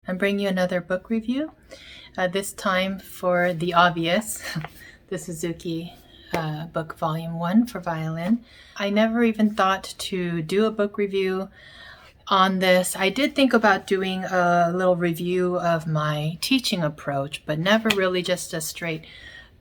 and bring you another book review. This time for the obvious, the Suzuki book Volume 1 for violin. I never even thought to do a book review on this. I did think about doing a little review of my teaching approach, but never really just a straight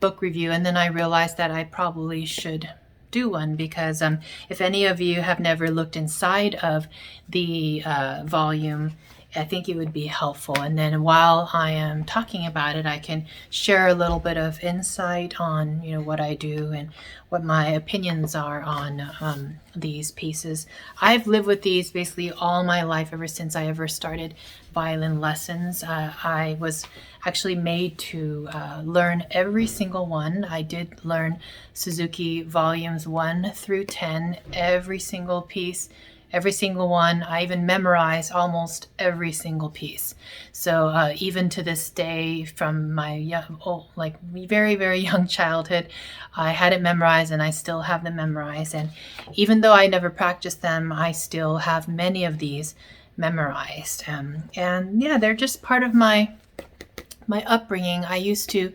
book review. And then I realized that I probably should do one because if any of you have never looked inside of the volume, I think it would be helpful. And then while I am talking about it, I can share a little bit of insight on, what I do and what my opinions are on these pieces. I've lived with these basically all my life, ever since I ever started violin lessons. I was actually made to learn every single one. I did learn Suzuki volumes 1 through 10, every single piece. Every single one. I even memorized almost every single piece. So even to this day, from my very, very young childhood, I had it memorized and I still have them memorized. And even though I never practiced them, I still have many of these memorized. They're just part of my upbringing. I used to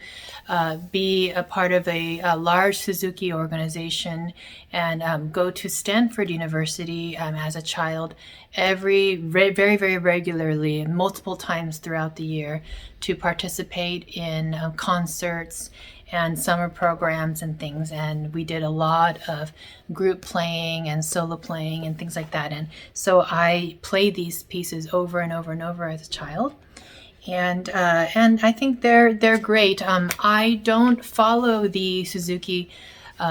be a part of a large Suzuki organization and go to Stanford University as a child very, very regularly, multiple times throughout the year, to participate in concerts and summer programs and things. And we did a lot of group playing and solo playing and things like that. And so I played these pieces over and over and over as a child. And I think they're great. I don't follow the Suzuki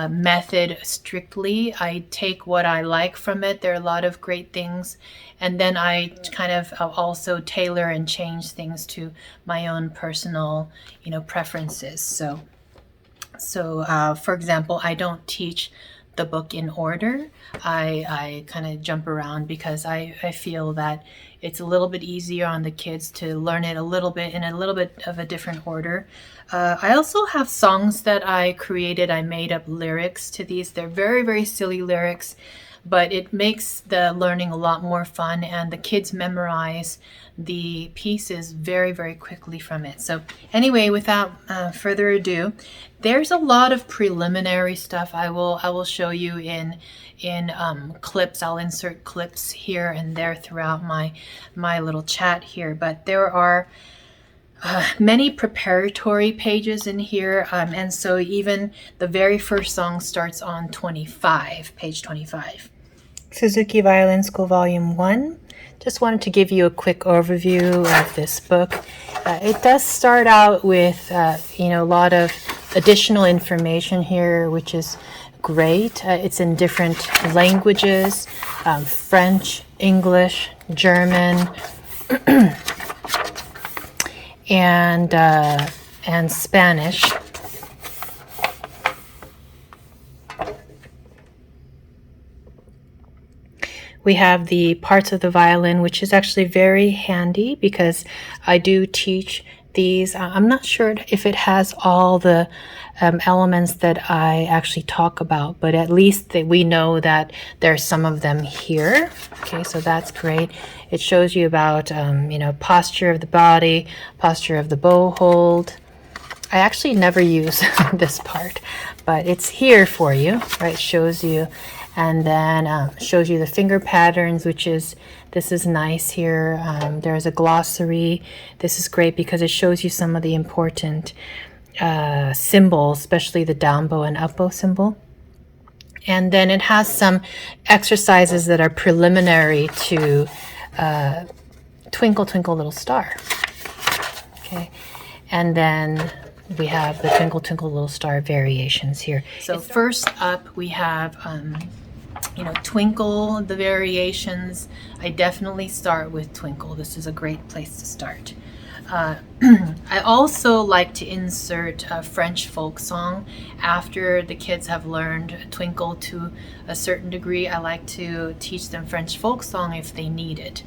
method strictly. I take what I like from it. There are a lot of great things, and then I kind of also tailor and change things to my own personal, preferences. So for example, I don't teach the book in order. I kind of jump around because I feel that it's a little bit easier on the kids to learn it a little bit in a little bit of a different order. I also have songs that I created. I made up lyrics to these. They're very, very silly lyrics, but it makes the learning a lot more fun, and the kids memorize the pieces very, very quickly from it. So anyway, without further ado, there's a lot of preliminary stuff I will show you in clips. I'll insert clips here and there throughout my little chat here, but there are many preparatory pages in here, and so even the very first song starts on page 25. Suzuki Violin School Volume 1. Just wanted to give you a quick overview of this book. It does start out with a lot of additional information here, which is great. It's in different languages, French, English, German, and Spanish. We have the parts of the violin, which is actually very handy because I do teach these. I'm not sure if it has all the elements that I actually talk about, but at least we know that there's some of them here. Okay, so that's great. It shows you about, posture of the body, posture of the bow hold. I actually never use this part, but it's here for you, right? Shows you, and then shows you the finger patterns, this is nice here. There's a glossary. This is great because it shows you some of the important symbols, especially the down bow and up bow symbol. And then it has some exercises that are preliminary to Twinkle, Twinkle, Little Star. Okay, and then we have the Twinkle, Twinkle, Little Star variations here. So first up, we have Twinkle, the variations. I definitely start with Twinkle. This is a great place to start. I also like to insert a French folk song after the kids have learned Twinkle to a certain degree. I like to teach them French folk song if they need it.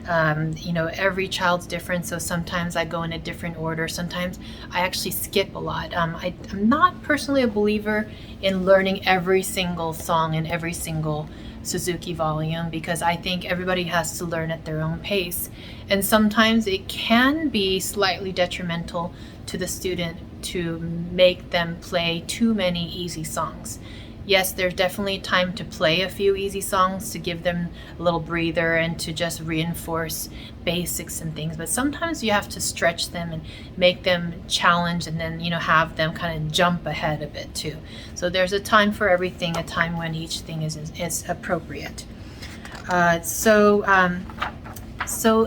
Every child's different, so sometimes I go in a different order. Sometimes I actually skip a lot. I'm not personally a believer in learning every single song and every single Suzuki Volume, because I think everybody has to learn at their own pace. And sometimes it can be slightly detrimental to the student to make them play too many easy songs. Yes, there's definitely time to play a few easy songs to give them a little breather and to just reinforce basics and things. But sometimes you have to stretch them and make them challenge, and then, have them kind of jump ahead a bit too. So there's a time for everything, a time when each thing is appropriate. So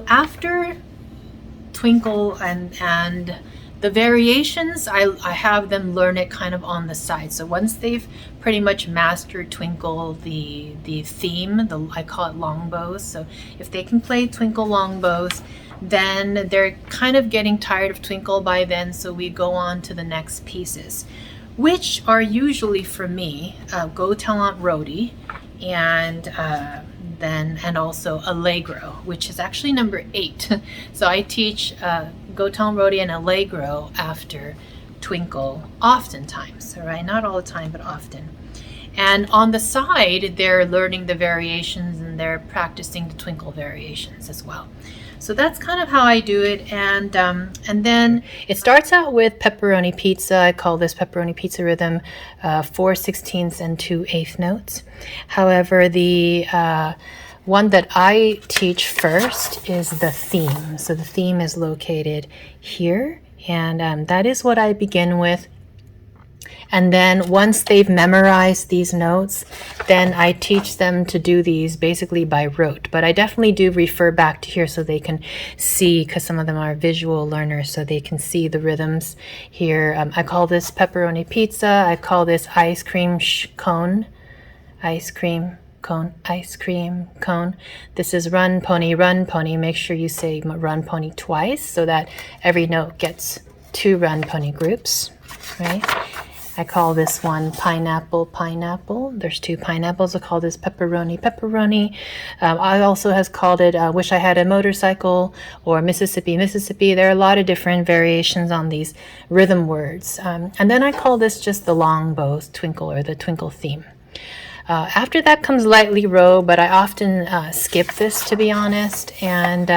after Twinkle and the variations, I have them learn it kind of on the side. So once they've pretty much mastered Twinkle, the theme, I call it long bows. So if they can play Twinkle long bows, then they're kind of getting tired of Twinkle by then. So we go on to the next pieces, which are usually for me, Go Tell Aunt Rhody, and also Allegro, which is actually number 8. So I teach Go Tell Aunt Rhody and Allegro after Twinkle oftentimes, all right? Not all the time, but often. And on the side, they're learning the variations and they're practicing the Twinkle variations as well. So that's kind of how I do it. And then it starts out with pepperoni pizza. I call this pepperoni pizza rhythm 4/16 and 2/8 notes. However, the one that I teach first is the theme. So the theme is located here, and that is what I begin with. And then once they've memorized these notes, then I teach them to do these basically by rote. But I definitely do refer back to here so they can see, because some of them are visual learners, so they can see the rhythms here. I call this pepperoni pizza. I call this ice cream cone. Ice cream cone, ice cream cone. This is run pony, run pony. Make sure you say run pony twice so that every note gets 2 run pony groups, right? I call this one pineapple, pineapple. There's 2 pineapples. I call this pepperoni, pepperoni. I also has called it wish I had a motorcycle, or Mississippi, Mississippi. There are a lot of different variations on these rhythm words. And then I call this just the long bows Twinkle, or the Twinkle theme. After that comes Lightly Row, but I often skip this, to be honest. And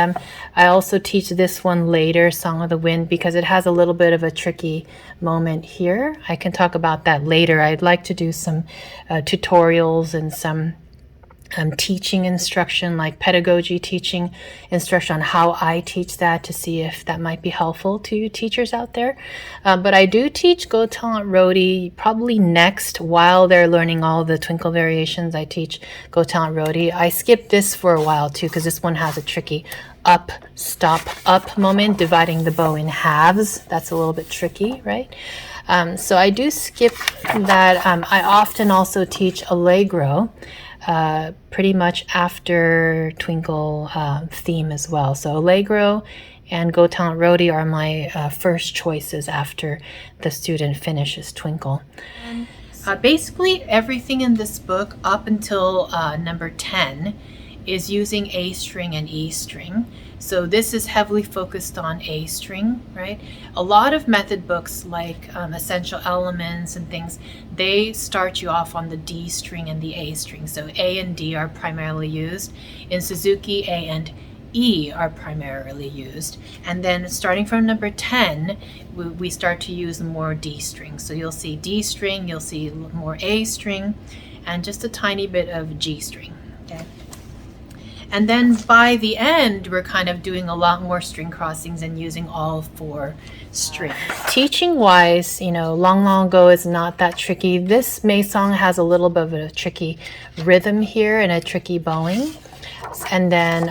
I also teach this one later, Song of the Wind, because it has a little bit of a tricky moment here. I can talk about that later. I'd like to do some tutorials and some teaching instruction, like pedagogy teaching instruction on how I teach that, to see if that might be helpful to you teachers out there. But I do teach Go Tell Aunt Rhody probably next, while they're learning all the Twinkle variations. I teach Go Tell Aunt Rhody. I skipped this for a while too, because this one has a tricky up, stop, up moment, dividing the bow in halves. That's a little bit tricky, right? So I do skip that. I often also teach Allegro, pretty much after Twinkle theme as well. So Allegro and Go Tell Aunt Rhody are my first choices after the student finishes Twinkle. Basically everything in this book up until number 10 is using A string and E string. So this is heavily focused on A string, right? A lot of method books like Essential Elements and things, they start you off on the D string and the A string. So A and D are primarily used. In Suzuki, A and E are primarily used. And then starting from number 10, we start to use more D string. So you'll see D string, you'll see more A string, and just a tiny bit of G string, okay? And then by the end, we're kind of doing a lot more string crossings and using all 4 strings. Teaching wise, long, long ago is not that tricky. This May song has a little bit of a tricky rhythm here and a tricky bowing. And then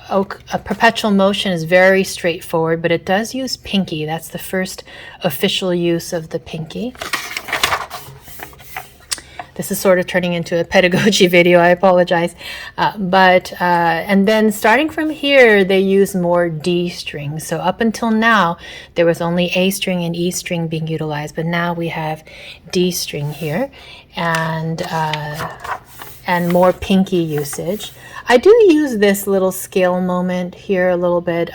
a perpetual motion is very straightforward, but it does use pinky. That's the first official use of the pinky. This is sort of turning into a pedagogy video, I apologize. And then starting from here, they use more D strings. So up until now, there was only A string and E string being utilized, but now we have D string here. And and more pinky usage. I do use this little scale moment here a little bit,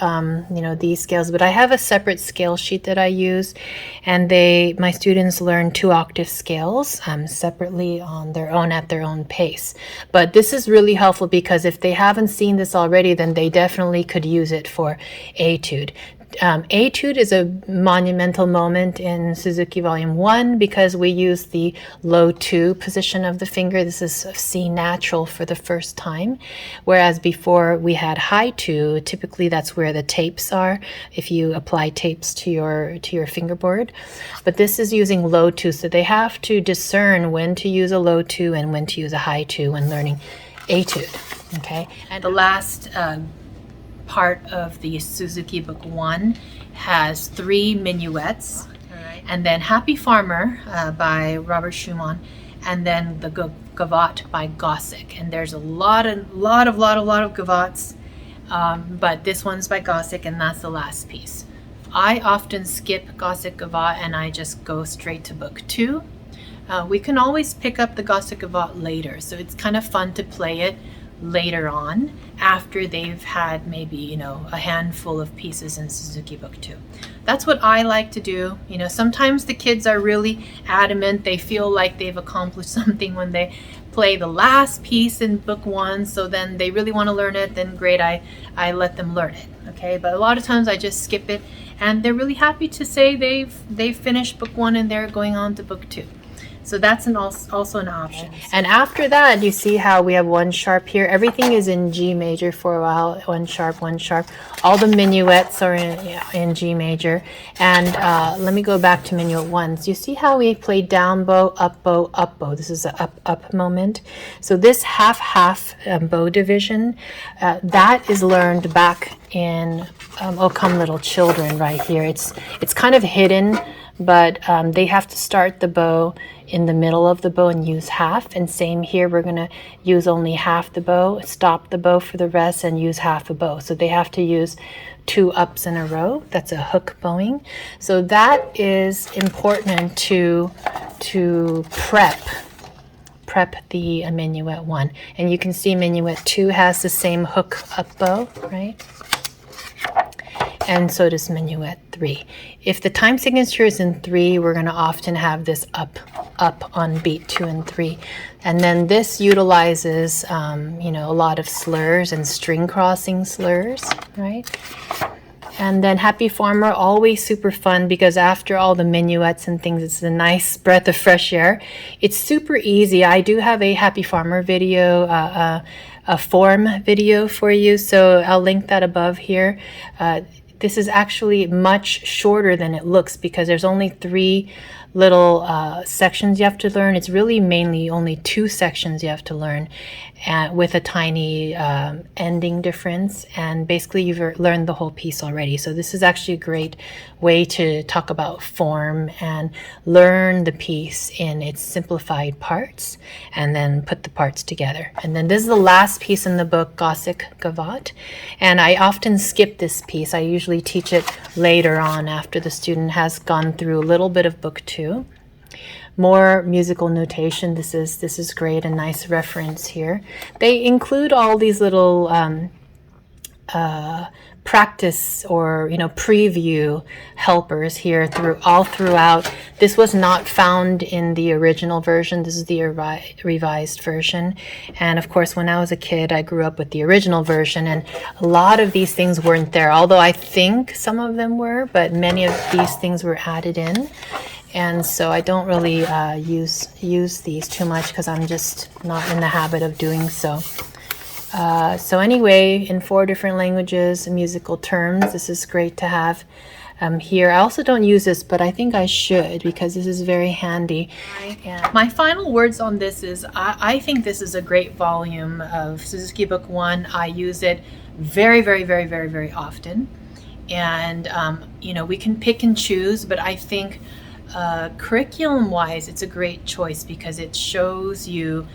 these scales, but I have a separate scale sheet that I use, and my students learn 2-octave scales separately on their own at their own pace. But this is really helpful because if they haven't seen this already, then they definitely could use it for etude. Etude is a monumental moment in Suzuki Volume 1 because we use the low 2 position of the finger. This is C natural for the first time, whereas before we had high 2. Typically that's where the tapes are, if you apply tapes to your fingerboard. But this is using low 2, so they have to discern when to use a low 2 and when to use a high 2 when learning etude. Okay, and the last part of the Suzuki Book 1 has 3 minuets, and then Happy Farmer by Robert Schumann, and then the Gavotte by Gossick. And there's a lot of gavottes, but this one's by Gossick, and that's the last piece. I often skip Gossick Gavotte and I just go straight to Book 2. We can always pick up the Gossick Gavotte later, so it's kind of fun to play it later on after they've had maybe a handful of pieces in Suzuki Book 2. That's what I like to do. Sometimes the kids are really adamant, they feel like they've accomplished something when they play the last piece in Book 1, so then they really want to learn it, then great, I let them learn it. Okay, but a lot of times I just skip it and they're really happy to say they've finished Book 1 and they're going on to Book 2. So that's also an option. And after that, you see how we have 1 sharp here. Everything is in G major for a while. 1 sharp, 1 sharp. All the minuets are in G major. And let me go back to minuet 1. So you see how we play down bow, up bow, up bow. This is an up moment. So this half bow division, that is learned back in Oh Come Little Children right here. It's kind of hidden, but they have to start the bow in the middle of the bow and use half. And same here, we're going to use only half the bow, stop the bow for the rest, and use half a bow. So they have to use 2 ups in a row. That's a hook bowing. So that is important to prep the minuet 1. And you can see minuet 2 has the same hook up bow, right? And so does minuet 3. If the time signature is in 3, we're going to often have this up on beat 2 and 3. And then this utilizes, a lot of slurs and string crossing slurs, right? And then Happy Farmer, always super fun because after all the minuets and things, it's a nice breath of fresh air. It's super easy. I do have a Happy Farmer video, a form video for you, so I'll link that above here. This is actually much shorter than it looks because there's only 3 little sections you have to learn. It's really mainly only 2 sections you have to learn with a tiny ending difference. And basically you've learned the whole piece already. So this is actually a great way to talk about form and learn the piece in its simplified parts and then put the parts together. And then this is the last piece in the book, Gossick Gavotte. And I often skip this piece. I usually teach it later on after the student has gone through a little bit of Book 2. More musical notation. This is great, a nice reference here. They include all these little practice or preview helpers here throughout. This was not found in the original version. This is the revised version. And of course, when I was a kid, I grew up with the original version, and a lot of these things weren't there. Although I think some of them were, but many of these things were added in. And so I don't really use these too much because I'm just not in the habit of doing so. So anyway, in 4 different languages, musical terms, this is great to have here. I also don't use this, but I think I should because this is very handy. My final words on this is I think this is a great volume of Suzuki Book 1. I use it very, very, very, very, very often. And, we can pick and choose, but I think curriculum-wise, it's a great choice because it shows you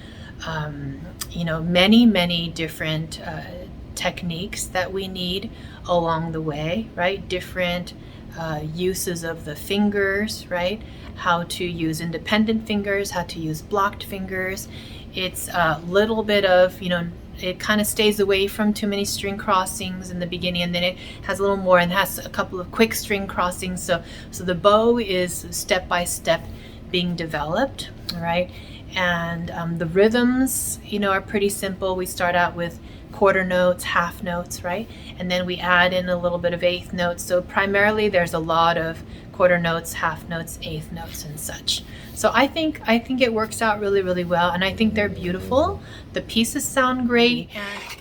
many different techniques that we need along the way, right? Different uses of the fingers, right? How to use independent fingers, how to use blocked fingers. It's a little bit of, it kind of stays away from too many string crossings in the beginning, and then it has a little more and has a couple of quick string crossings. So the bow is step by step being developed, all right? And the rhythms, are pretty simple. We start out with quarter notes, half notes, right? And then we add in a little bit of eighth notes. So primarily there's a lot of quarter notes, half notes, eighth notes, and such. So I think it works out really, really well, and I think they're beautiful. The pieces sound great.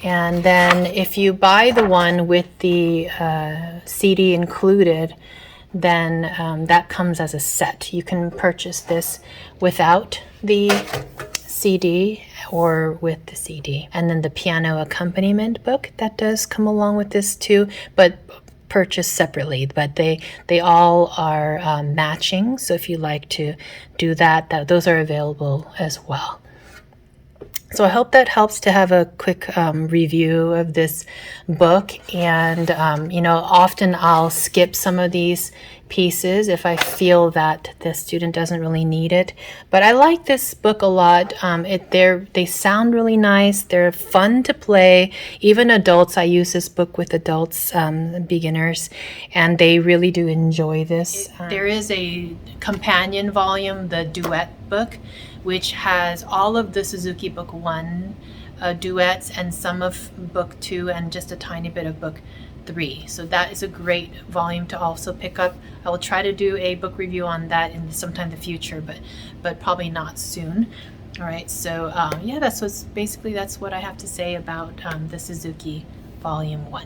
And then if you buy the one with the CD included, then that comes as a set. You can purchase this without the CD or with the CD. And then the piano accompaniment book, that does come along with this too, but purchased separately. But they all are matching, so if you like to do that, those are available as well. So I hope that helps to have a quick review of this book. And, often I'll skip some of these pieces if I feel that the student doesn't really need it. But I like this book a lot. They sound really nice. They're fun to play. Even adults, I use this book with adults, beginners, and they really do enjoy this. There is a companion volume, the duet book, which has all of the Suzuki Book 1 duets and some of Book 2 and just a tiny bit of Book 3. So that is a great volume to also pick up. I will try to do a book review on that in sometime in the future, but probably not soon. All right, so that's what I have to say about the Suzuki Volume 1.